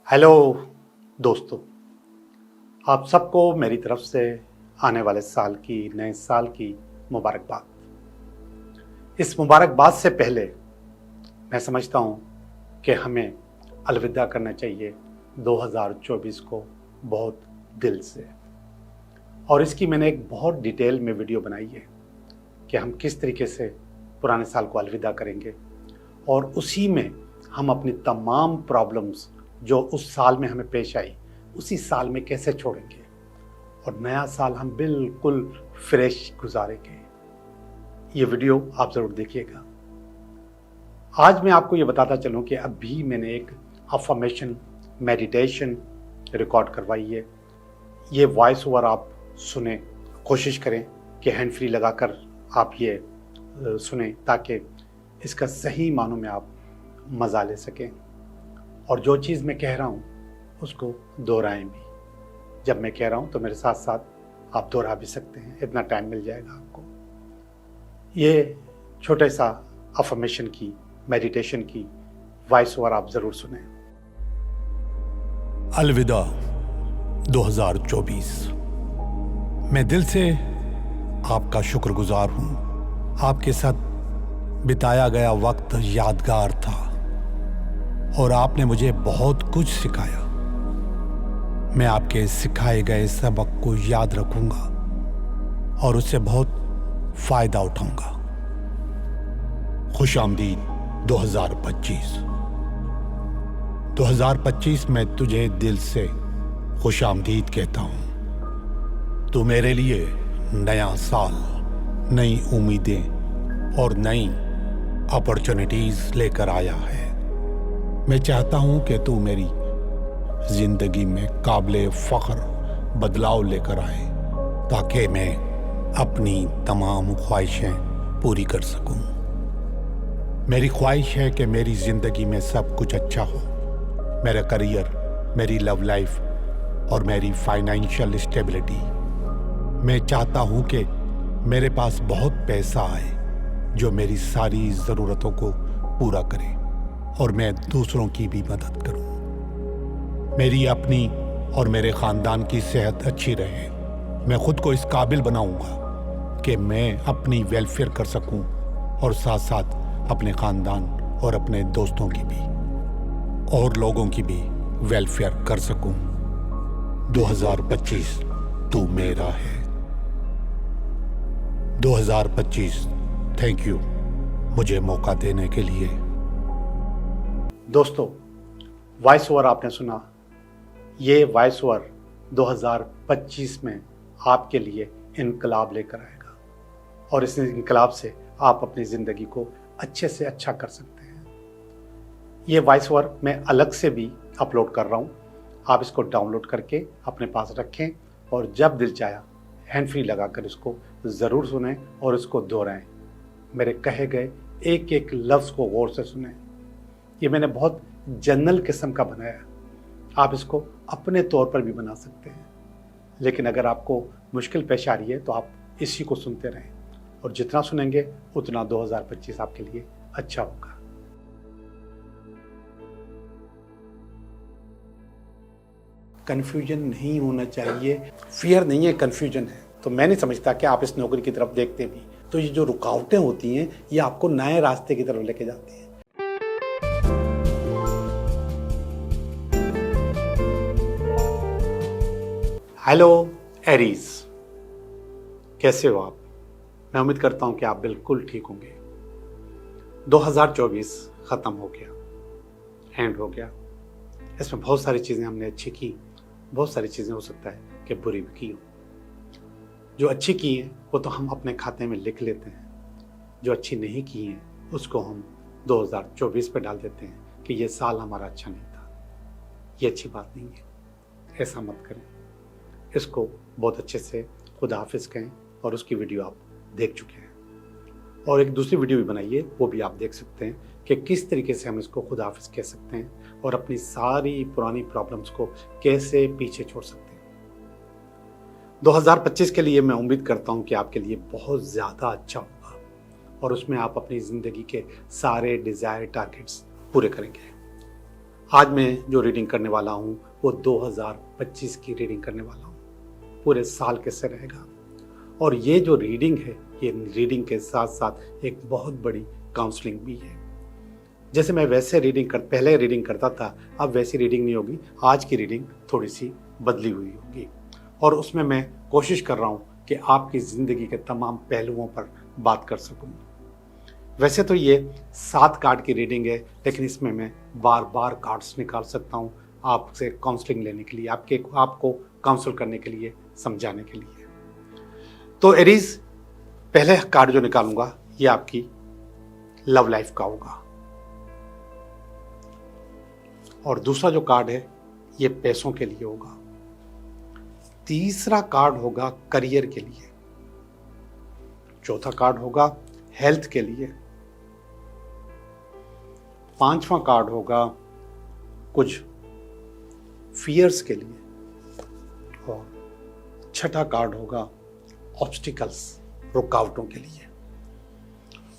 Hello दोस्तों, आप सबको मेरी तरफ से आने वाले नए साल की मुबारकबाद। इस मुबारकबाद से पहले मैं समझता हूँ कि हमें अलविदा करना चाहिए 2024 को बहुत दिल से। और इसकी मैंने एक बहुत डिटेल में वीडियो बनाई है कि हम किस तरीके से पुराने साल को अलविदा करेंगे और उसी में हम अपनी तमाम प्रॉब्लम्स जो उस साल में हमें पेश आई उसी साल में कैसे छोड़ेंगे और नया साल हम बिल्कुल फ्रेश गुजारेंगे। ये वीडियो आप ज़रूर देखिएगा। आज मैं आपको ये बताता चलूँ कि अभी मैंने एक अफर्मेशन मेडिटेशन रिकॉर्ड करवाई है। ये वॉइस ओवर आप सुने, कोशिश करें कि हैंड फ्री लगाकर आप ये सुने ताकि इसका सही मानों में आप मज़ा ले सकें और जो चीज़ मैं कह रहा हूँ उसको दोहराएं भी। जब मैं कह रहा हूँ तो मेरे साथ साथ आप दोहरा भी सकते हैं, इतना टाइम मिल जाएगा आपको। ये छोटे सा अफर्मेशन की मेडिटेशन की वॉइस ओवर आप ज़रूर सुने। अलविदा 2024। मैं दिल से आपका शुक्रगुजार हूँ। आपके साथ बिताया गया वक्त यादगार था और आपने मुझे बहुत कुछ सिखाया। मैं आपके सिखाए गए सबक को याद रखूंगा और उससे बहुत फायदा उठाऊंगा। खुशामदीद 2025। 2025 में तुझे दिल से खुशामदीद कहता हूं। तू मेरे लिए नया साल, नई उम्मीदें और नई अपॉर्चुनिटीज लेकर आया है। मैं चाहता हूं कि तू मेरी जिंदगी में काबिले फख्र बदलाव लेकर आए ताकि मैं अपनी तमाम ख्वाहिशें पूरी कर सकूं। मेरी ख्वाहिश है कि मेरी जिंदगी में सब कुछ अच्छा हो। मेरा करियर, मेरी लव लाइफ और मेरी फाइनेंशियल स्टेबिलिटी। मैं चाहता हूं कि मेरे पास बहुत पैसा आए जो मेरी सारी ज़रूरतों को पूरा करे और मैं दूसरों की भी मदद करूं। मेरी अपनी और मेरे ख़ानदान की सेहत अच्छी रहे। मैं खुद को इस काबिल बनाऊंगा कि मैं अपनी वेलफेयर कर सकूं और साथ साथ अपने ख़ानदान और अपने दोस्तों की भी और लोगों की भी वेलफेयर कर सकूं। 2025 तू मेरा है। 2025 थैंक यू मुझे मौका देने के लिए। दोस्तों, वॉइस ओवर आपने सुना। ये वॉइस ओवर 2025 में आपके लिए इनकलाब लेकर आएगा और इस इनकलाब से आप अपनी ज़िंदगी को अच्छे से अच्छा कर सकते हैं। ये वॉइस ओवर मैं अलग से भी अपलोड कर रहा हूँ। आप इसको डाउनलोड करके अपने पास रखें और जब दिल चाहा हैंड फ्री लगाकर इसको ज़रूर सुनें और इसको दोहराएं। मेरे कहे गए एक एक लफ्ज़ को गौर से सुनें। ये मैंने बहुत जनरल किस्म का बनाया है। आप इसको अपने तौर पर भी बना सकते हैं, लेकिन अगर आपको मुश्किल पेश आ रही है तो आप इसी को सुनते रहें और जितना सुनेंगे उतना 2025 आपके लिए अच्छा होगा। कन्फ्यूजन नहीं होना चाहिए, फियर नहीं है, कन्फ्यूजन है। तो मैं नहीं समझता कि आप इस नौकरी की तरफ देखते भी तो ये जो रुकावटें होती हैं ये आपको नए रास्ते की तरफ लेके जाती हैं। हेलो एरीज, कैसे हो आप? मैं उम्मीद करता हूं कि आप बिल्कुल ठीक होंगे। 2024 ख़त्म हो गया, एंड हो गया। इसमें बहुत सारी चीज़ें हमने अच्छी की, बहुत सारी चीज़ें हो सकता है कि बुरी भी की हो। जो अच्छी की हैं वो तो हम अपने खाते में लिख लेते हैं, जो अच्छी नहीं की हैं उसको हम 2024 पे डाल देते हैं कि ये साल हमारा अच्छा नहीं था। ये अच्छी बात नहीं है, ऐसा मत करें। इसको बहुत अच्छे से खुदा हाफिज़ कहें और उसकी वीडियो आप देख चुके हैं और एक दूसरी वीडियो भी बनाइए, वो भी आप देख सकते हैं कि किस तरीके से हम इसको खुदा हाफिज़ कह सकते हैं और अपनी सारी पुरानी प्रॉब्लम्स को कैसे पीछे छोड़ सकते हैं। 2025 के लिए मैं उम्मीद करता हूं कि आपके लिए बहुत ज़्यादा अच्छा होगा और उसमें आप अपनी ज़िंदगी के सारे डिज़ायर टारगेट्स पूरे करेंगे। आज मैं जो रीडिंग करने वाला हूँ वो 2025 की रीडिंग करने वाला हूँ, पूरे साल कैसे रहेगा। और ये जो रीडिंग है, ये रीडिंग के साथ साथ एक बहुत बड़ी काउंसलिंग भी है। जैसे मैं वैसे पहले रीडिंग करता था, अब वैसी रीडिंग नहीं होगी। आज की रीडिंग थोड़ी सी बदली हुई होगी और उसमें मैं कोशिश कर रहा हूँ कि आपकी ज़िंदगी के तमाम पहलुओं पर बात कर सकूँ। वैसे तो ये 7 कार्ड की रीडिंग है, लेकिन इसमें मैं बार बार कार्ड्स निकाल सकता हूँ आपसे काउंसलिंग लेने के लिए, आपको काउंसल करने के लिए, समझाने के लिए। तो एरीज, पहले कार्ड जो निकालूंगा ये आपकी लव लाइफ का होगा, और दूसरा जो कार्ड है ये पैसों के लिए होगा। तीसरा कार्ड होगा करियर के लिए। चौथा कार्ड होगा हेल्थ के लिए। पांचवा कार्ड होगा कुछ फियर्स के लिए, और छठा कार्ड होगा ऑब्स्टिकल्स, रुकावटों के लिए,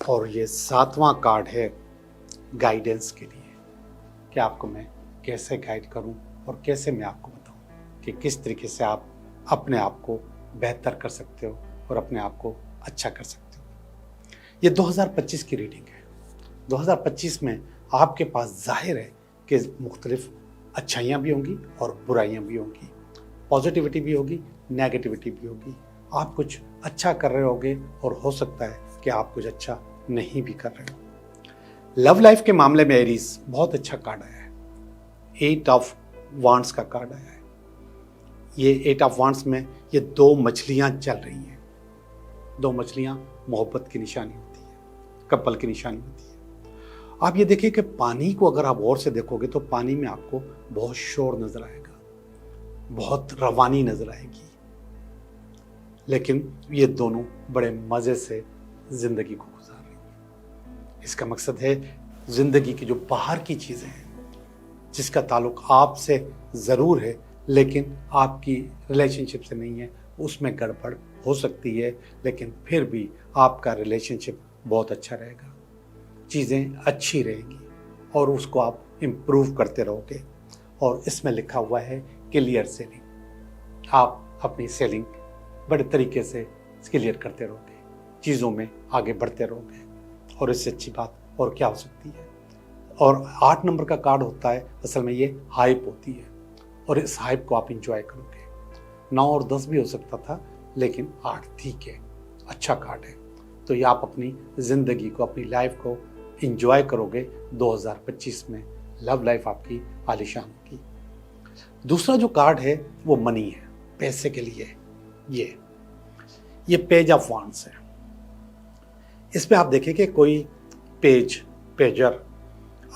और ये 7वां कार्ड है गाइडेंस के लिए कि आपको मैं कैसे गाइड करूं और कैसे मैं आपको बताऊं कि किस तरीके से आप अपने आप को बेहतर कर सकते हो और अपने आप को अच्छा कर सकते हो। ये 2025 की रीडिंग है। 2025 में आपके पास जाहिर है कि मुख्तलिफ अच्छाइयाँ भी होंगी और बुराइयाँ भी होंगी, पॉजिटिविटी भी होगी, नेगेटिविटी भी होगी। आप कुछ अच्छा कर रहे होगे और हो सकता है कि आप कुछ अच्छा नहीं भी कर रहे हो। लव लाइफ के मामले में एरीज बहुत अच्छा कार्ड आया है। 8 ऑफ वांड्स का कार्ड आया है। ये 8 ऑफ वांड्स में ये 2 मछलियां चल रही हैं। 2 मछलियां मोहब्बत की निशानी होती है, कपल की निशानी होती है। आप ये देखिए कि पानी को अगर आप गौर से देखोगे तो पानी में आपको बहुत शोर नजर आएगा, बहुत रवानी नजर आएगी, लेकिन ये दोनों बड़े मजे से जिंदगी को गुजार रही हैं। इसका मकसद है जिंदगी की जो बाहर की चीजें हैं, जिसका ताल्लुक आपसे जरूर है लेकिन आपकी रिलेशनशिप से नहीं है, उसमें गड़बड़ हो सकती है, लेकिन फिर भी आपका रिलेशनशिप बहुत अच्छा रहेगा, चीज़ें अच्छी रहेंगी और उसको आप इम्प्रूव करते रहोगे। और इसमें लिखा हुआ है क्लियर सेलिंग। आप अपनी सेलिंग बड़े तरीके से क्लियर करते रहोगे, चीज़ों में आगे बढ़ते रहोगे, और इससे अच्छी बात और क्या हो सकती है। और 8 नंबर का कार्ड होता है, असल में ये हाइप होती है, और इस हाइप को आप इंजॉय करोगे। 9 और 10 भी हो सकता था, लेकिन 8 ठीक है, अच्छा कार्ड है। तो ये आप अपनी ज़िंदगी को, अपनी लाइफ को इंजॉय करोगे 2025 में। लव लाइफ आपकी आलीशान होगी। दूसरा जो कार्ड है वो मनी है, पैसे के लिए। ये पेज ऑफ वांड्स है। इस पे आप देखें कि कोई पेजर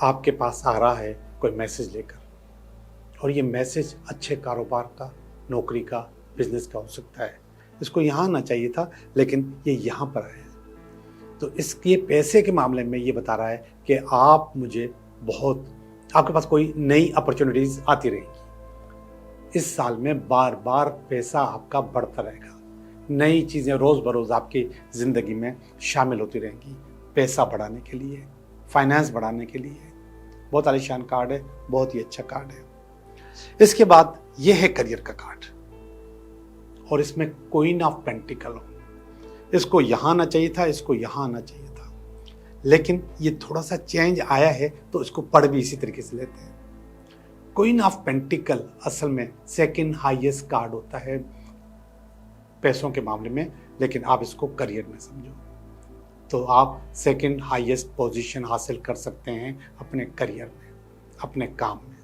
आपके पास आ रहा है कोई मैसेज लेकर, और ये मैसेज अच्छे कारोबार का, नौकरी का, बिजनेस का हो सकता है। इसको यहाँ आना चाहिए था, लेकिन ये यहाँ पर आया है। तो इसके पैसे के मामले में ये बता रहा है कि आपके पास कोई नई अपॉर्चुनिटीज आती रहेगी। इस साल में बार बार पैसा आपका बढ़ता रहेगा, नई चीज़ें रोज़ बरोज़ आपकी ज़िंदगी में शामिल होती रहेंगी, पैसा बढ़ाने के लिए, फाइनेंस बढ़ाने के लिए। बहुत आलीशान कार्ड है, बहुत ही अच्छा कार्ड है। इसके बाद ये है करियर का कार्ड, और इसमें क्वीन ऑफ पेंटिकल हो। इसको यहाँ आना चाहिए था, इसको यहाँ आना चाहिए था, लेकिन ये थोड़ा सा चेंज आया है, तो इसको पढ़ भी इसी तरीके से लेते हैं। क्वीन ऑफ पेंटिकल असल में सेकंड हाईएस्ट कार्ड होता है पैसों के मामले में, लेकिन आप इसको करियर में समझो तो आप सेकंड हाईएस्ट पोजीशन हासिल कर सकते हैं अपने करियर में, अपने काम में।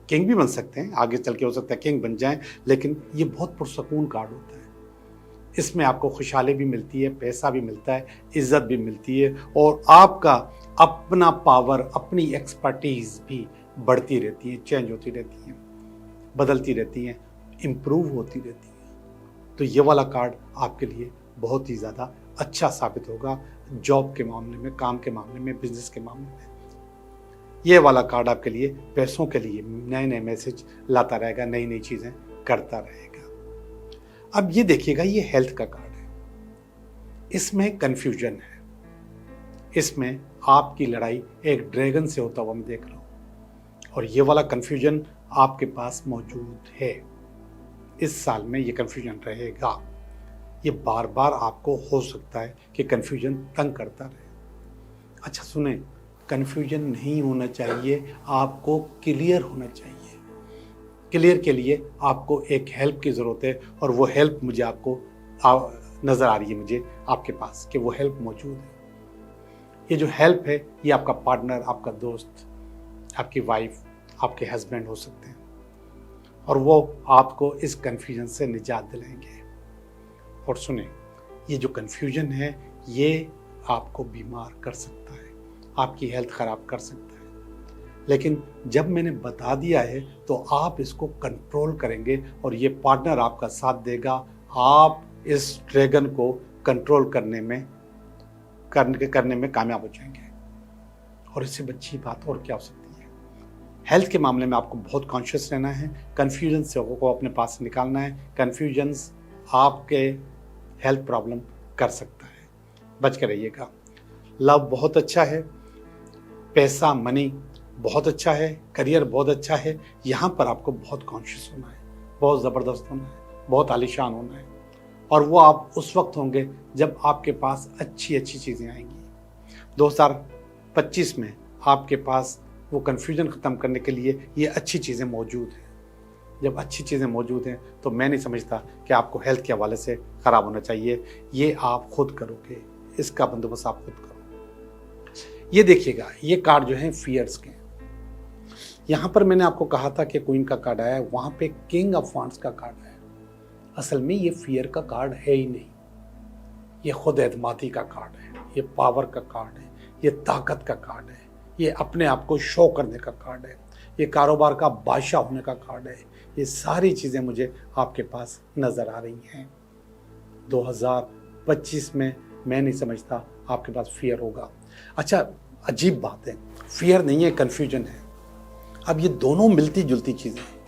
किंग भी बन सकते हैं, आगे चल के हो सकता है किंग बन जाएं, लेकिन ये बहुत पुरसकून कार्ड होता है। इसमें आपको खुशहाली भी मिलती है, पैसा भी मिलता है, इज्जत भी मिलती है, और आपका अपना पावर, अपनी एक्सपर्टीज भी बढ़ती रहती है, चेंज होती रहती है, बदलती रहती है, इम्प्रूव होती रहती है। तो ये वाला कार्ड आपके लिए बहुत ही ज़्यादा अच्छा साबित होगा जॉब के मामले में, काम के मामले में, बिजनेस के मामले में। ये वाला कार्ड आपके लिए पैसों के लिए नए नए मैसेज लाता रहेगा, नई नई चीज़ें करता रहेगा। अब ये देखिएगा, ये हेल्थ का कार्ड है। इसमें कन्फ्यूजन है, इसमें आपकी लड़ाई एक ड्रैगन से होता हुआ मैं देख रहा हूँ, और ये वाला कन्फ्यूजन आपके पास मौजूद है। इस साल में ये कन्फ्यूजन रहेगा। ये बार बार आपको हो सकता है कि कन्फ्यूजन तंग करता रहे। अच्छा सुने, कन्फ्यूजन नहीं होना चाहिए, आपको क्लियर होना चाहिए। क्लियर के लिए आपको एक हेल्प की ज़रूरत है, और वो हेल्प मुझे आपको नज़र आ रही है मुझे आपके पास कि वो हेल्प मौजूद है। ये जो हेल्प है ये आपका पार्टनर, आपका दोस्त, आपकी वाइफ, आपके हस्बैंड हो सकते हैं, और वो आपको इस कन्फ्यूजन से निजात दिलाएंगे। और सुने, ये जो कन्फ्यूजन है ये आपको बीमार कर सकता है, आपकी हेल्थ ख़राब कर सकता है। लेकिन जब मैंने बता दिया है तो आप इसको कंट्रोल करेंगे, और ये पार्टनर आपका साथ देगा। आप इस ड्रैगन को कंट्रोल करने में कामयाब हो जाएंगे। और इससे अच्छी बात और क्या हो सकती है। हेल्थ के मामले में आपको बहुत कॉन्शियस रहना है, कन्फ्यूजन से को अपने पास से निकालना है। कन्फ्यूजन्स आपके हेल्थ प्रॉब्लम कर सकता है, बच के रहिएगा। लव बहुत अच्छा है, पैसा मनी बहुत अच्छा है, करियर बहुत अच्छा है। यहाँ पर आपको बहुत कॉन्शियस होना है, बहुत ज़बरदस्त होना है, बहुत आलीशान होना है। और वो आप उस वक्त होंगे जब आपके पास अच्छी अच्छी चीज़ें आएंगी। 2025 में आपके पास वो कन्फ्यूजन ख़त्म करने के लिए ये अच्छी चीज़ें मौजूद हैं। जब अच्छी चीज़ें मौजूद हैं तो मैं नहीं समझता कि आपको हेल्थ के हवाले से ख़राब होना चाहिए। ये आप खुद करोगे, इसका बंदोबस्त आप खुद करो। ये देखिएगा, ये कार्ड जो है फियर्स के। यहाँ पर मैंने आपको कहा था कि क्वीन का कार्ड आया है, वहाँ पे किंग ऑफ वांड्स का कार्ड आया। असल में ये फियर का कार्ड है ही नहीं, ये खुद एतमादी का कार्ड है, ये पावर का कार्ड है, ये ताकत का कार्ड है, ये अपने आप को शो करने का कार्ड है, ये कारोबार का बादशाह होने का कार्ड है। ये सारी चीज़ें मुझे आपके पास नज़र आ रही हैं। 2025 में मैं नहीं समझता आपके पास फियर होगा। अच्छा, अजीब बात है, फियर नहीं है, कन्फ्यूजन है। अब ये दोनों मिलती जुलती चीज़ें हैं।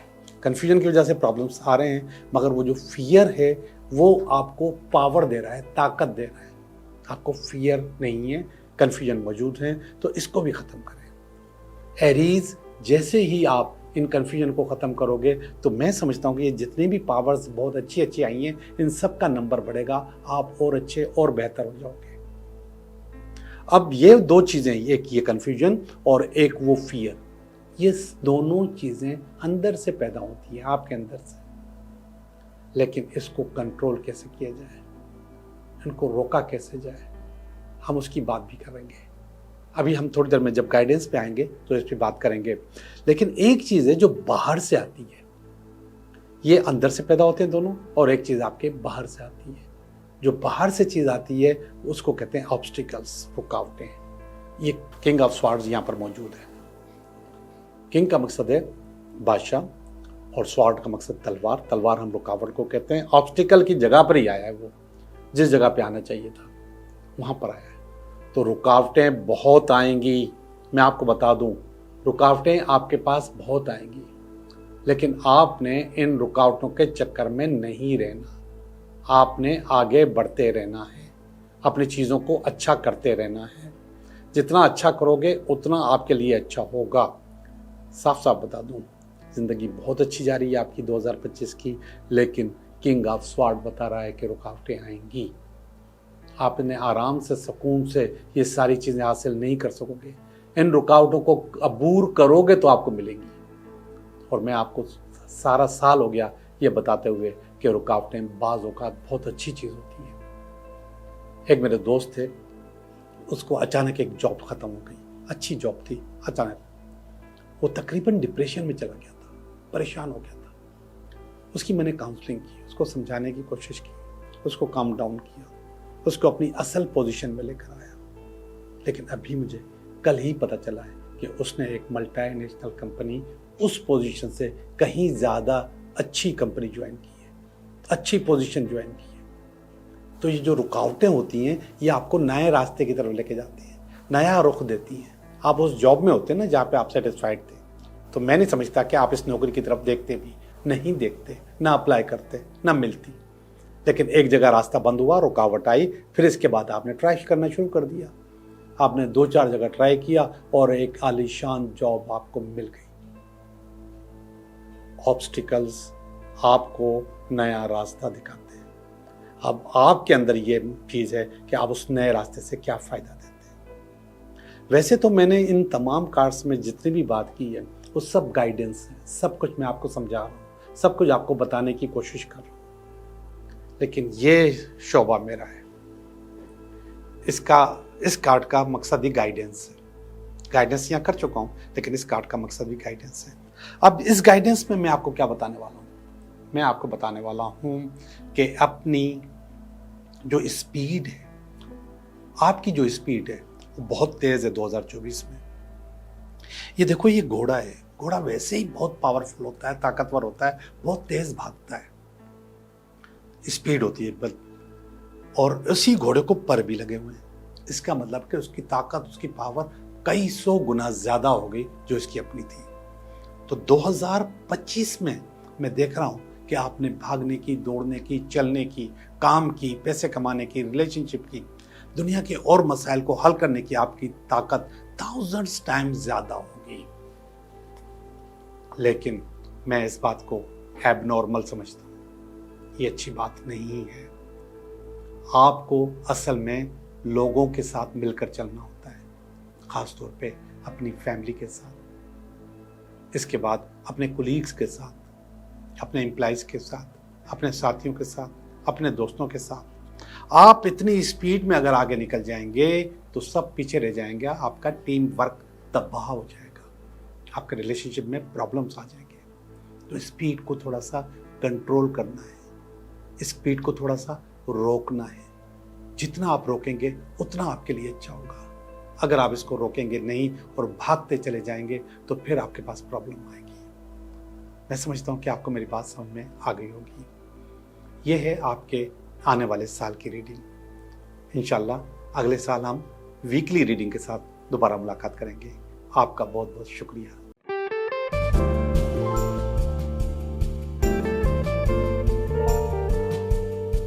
कन्फ्यूजन की वजह से प्रॉब्लम्स आ रहे हैं, मगर वो जो फियर है वो आपको पावर दे रहा है, ताकत दे रहा है। आपको फियर नहीं है, कन्फ्यूजन मौजूद है, तो इसको भी ख़त्म करें। एरीज, जैसे ही आप इन कन्फ्यूजन को ख़त्म करोगे तो मैं समझता हूँ कि ये जितनी भी पावर्स बहुत अच्छी अच्छी आई हैं, इन सब का नंबर बढ़ेगा, आप और अच्छे और बेहतर हो जाओगे। अब ये दो चीज़ें, एक ये कन्फ्यूजन और एक वो फियर, ये दोनों चीज़ें अंदर से पैदा होती हैं, आपके अंदर से। लेकिन इसको कंट्रोल कैसे किया जाए, इनको रोका कैसे जाए, हम उसकी बात भी करेंगे। अभी हम थोड़ी देर में जब गाइडेंस पे आएंगे तो इस पर बात करेंगे। लेकिन एक चीज़ है जो बाहर से आती है, ये अंदर से पैदा होते हैं दोनों, और एक चीज़ आपके बाहर से आती है। जो बाहर से चीज़ आती है उसको कहते हैं ऑब्स्टिकल्स, रुकावटें। ये किंग ऑफ स्वॉर्ड्स यहाँ पर मौजूद है। किंग का मकसद है बादशाह, और स्वॉर्ड का मकसद तलवार। तलवार हम रुकावट को कहते हैं। ऑब्स्टिकल की जगह पर ही आया है, वो जिस जगह पे आना चाहिए था वहाँ पर आया है। तो रुकावटें बहुत आएंगी, मैं आपको बता दूं, रुकावटें आपके पास बहुत आएंगी। लेकिन आपने इन रुकावटों के चक्कर में नहीं रहना, आपने आगे बढ़ते रहना है, अपनी चीज़ों को अच्छा करते रहना है। जितना अच्छा करोगे उतना आपके लिए अच्छा होगा। साफ साफ बता दूं, ज़िंदगी बहुत अच्छी जा रही है आपकी 2025 की, लेकिन किंग ऑफ स्वॉर्ड बता रहा है कि रुकावटें आएंगी। आपने आराम से, सुकून से ये सारी चीज़ें हासिल नहीं कर सकोगे। इन रुकावटों को अबूर करोगे तो आपको मिलेंगी। और मैं आपको सारा साल हो गया ये बताते हुए कि रुकावटें बाज़ औक़ात बहुत अच्छी चीज़ होती है। एक मेरे दोस्त थे, उसको अचानक एक जॉब ख़त्म हो गई, अच्छी जॉब थी, अचानक वो तकरीबन डिप्रेशन में चला गया था, परेशान हो गया था। उसकी मैंने काउंसलिंग की, उसको समझाने की कोशिश की, उसको काम डाउन किया, उसको अपनी असल पोजीशन में लेकर आया। लेकिन अभी मुझे कल ही पता चला है कि उसने एक मल्टीनेशनल कंपनी, उस पोजीशन से कहीं ज़्यादा अच्छी कंपनी ज्वाइन की है, अच्छी पोजीशन ज्वाइन की है। तो ये जो रुकावटें होती हैं ये आपको नए रास्ते की तरफ लेके जाती हैं, नया रुख देती हैं। आप उस जॉब में होते हैं ना जहाँ पे आप सेटिस्फाइड थे, तो मैं नहीं समझता कि आप इस नौकरी की तरफ देखते भी नहीं, देखते ना, अप्लाई करते ना, मिलती। लेकिन एक जगह रास्ता बंद हुआ, रुकावट आई, फिर इसके बाद आपने ट्राई करना शुरू कर दिया। आपने 2-4 जगह ट्राई किया और एक आलीशान जॉब आपको मिल गई। ऑब्स्टिकल्स आपको नया रास्ता दिखाते हैं। अब आपके अंदर ये चीज़ है कि आप उस नए रास्ते से क्या फ़ायदा देते हैं। वैसे तो मैंने इन तमाम कार्ड्स में जितनी भी बात की है वो सब गाइडेंस है, सब कुछ मैं आपको समझा रहा हूँ, सब कुछ आपको बताने की कोशिश कर रहा हूँ, लेकिन ये शोबा मेरा है। इस कार्ड का मकसद ही गाइडेंस है। गाइडेंस यहाँ कर चुका हूँ, लेकिन इस कार्ड का मकसद भी गाइडेंस है। अब इस गाइडेंस में मैं आपको क्या बताने वाला हूँ? मैं आपको बताने वाला हूँ कि अपनी जो स्पीड है, आपकी जो स्पीड है वो बहुत तेज़ है 2024 में। ये देखो, ये घोड़ा है। घोड़ा वैसे ही बहुत पावरफुल होता है, ताकतवर होता है, बहुत तेज़ भागता है, स्पीड होती है बल, और उसी घोड़े को पर भी लगे हुए हैं। इसका मतलब कि उसकी ताकत, उसकी पावर कई 100 गुना ज़्यादा हो गई जो इसकी अपनी थी। तो 2025 में मैं देख रहा हूँ कि आपने भागने की, दौड़ने की, चलने की, काम की, पैसे कमाने की, रिलेशनशिप की, दुनिया के और मसाइल को हल करने की आपकी ताकत 1000 टाइम्स ज़्यादा होगी। लेकिन मैं इस बात को एबनॉर्मल समझता हूँ। ये अच्छी बात नहीं है। आपको असल में लोगों के साथ मिलकर चलना होता है, ख़ास तौर पे अपनी फैमिली के साथ, इसके बाद अपने कोलीग्स के साथ, अपने एम्प्लॉइज़ के साथ, अपने साथियों के साथ, अपने दोस्तों के साथ। आप इतनी स्पीड में अगर आगे निकल जाएंगे तो सब पीछे रह जाएंगे, आपका टीम वर्क तबाह हो जाएगा, आपके रिलेशनशिप में प्रॉब्लम्स आ जाएंगे। तो स्पीड को थोड़ा सा कंट्रोल करना है, स्पीड को थोड़ा सा रोकना है। जितना आप रोकेंगे उतना आपके लिए अच्छा होगा। अगर आप इसको रोकेंगे नहीं और भागते चले जाएंगे तो फिर आपके पास प्रॉब्लम आएगी। मैं समझता हूँ कि आपको मेरी बात समझ में आ गई होगी। ये है आपके आने वाले साल की रीडिंग। इंशाल्लाह अगले साल हम वीकली रीडिंग के साथ दोबारा मुलाकात करेंगे। आपका बहुत बहुत शुक्रिया।